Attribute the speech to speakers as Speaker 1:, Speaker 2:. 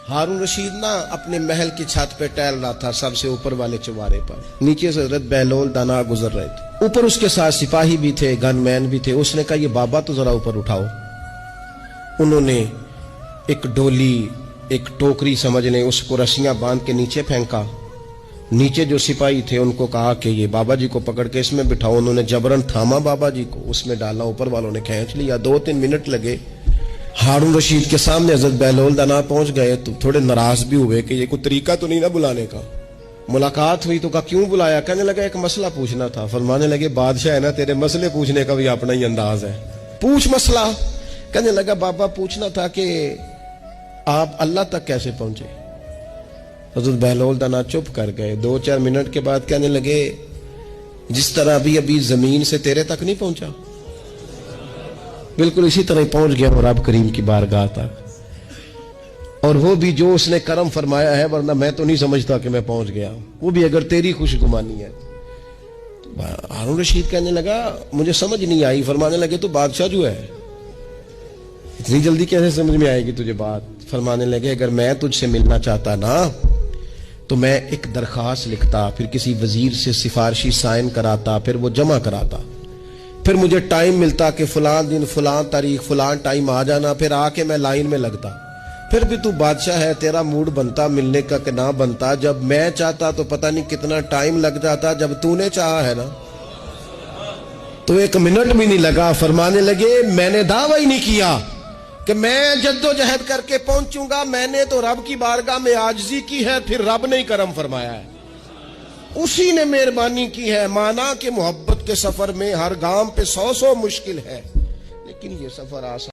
Speaker 1: हारून रशीद ना अपने महल की छत पे टहल रहा था, सबसे ऊपर वाले चौबारे पर। नीचे से हजरत बहलोल दाना गुजर रहे थे। ऊपर उसके साथ सिपाही भी थे, गनमैन भी थे। उसने कहा, ये बाबा तो जरा ऊपर उठाओ। उन्होंने एक डोली, एक टोकरी समझ लें, उसको रस्सियां बांध के नीचे फेंका। नीचे जो सिपाही थे उनको कहा कि ये बाबा जी को पकड़ के इसमें बिठाओ। उन्होंने जबरन थामा बाबा जी को, उसमें डाला। ऊपर वालों ने खींच लिया। 2-3 मिनट लगे। हारून रशीद के सामने हजरत बहलोल दाना पहुंच गए तो थोड़े नाराज भी हुए कि ये कोई तरीका तो नहीं ना बुलाने का। मुलाकात हुई तो कहा, क्यों बुलाया? कहने लगा, एक मसला पूछना था। फरमाने लगे, बादशाह है ना, तेरे मसले पूछने का भी अपना ही अंदाज है, पूछ मसला। कहने लगा, बाबा पूछना था कि आप अल्लाह तक कैसे पहुंचे? हजरत बहलोल दाना चुप कर गए। 2-4 मिनट के बाद कहने लगे, जिस तरह अभी अभी जमीन से तेरे तक नहीं पहुंचा, बिल्कुल इसी तरह पहुंच गया और रब करीम की बारगाह तक। और वो भी जो उसने करम फरमाया है, वरना मैं तो नहीं समझता कि मैं पहुंच गया, वो भी अगर तेरी खुशगुमानी है। तो हारून रशीद कहने लगा, मुझे समझ नहीं आई। फरमाने लगे, तो बादशाह जो है, इतनी जल्दी कैसे समझ में आएगी तुझे बात? फरमाने लगे, अगर मैं तुझसे मिलना चाहता ना तो मैं एक दरखास्त लिखता, फिर किसी वजीर से सिफारशी साइन कराता, फिर वो जमा कराता, फिर मुझे टाइम मिलता कि फलां दिन फलां तारीख फलां टाइम आ जाना, फिर आके मैं लाइन में लगता। फिर भी तू बादशाह है, तेरा मूड बनता मिलने का कि ना बनता। जब मैं चाहता तो पता नहीं कितना टाइम लग जाता, जब तूने चाहा है ना तो 1 मिनट भी नहीं लगा। फरमाने लगे, मैंने दावा ही नहीं किया कि मैं जद्दोजहद करके पहुंचूंगा। मैंने तो रब की बारगाह में आजिज़ी की है, फिर रब ने ही करम फरमाया है, उसी ने मेहरबानी की है। माना कि मोहब्बत के सफर में हर गांव पे 100 मुश्किल है, लेकिन ये सफर आसान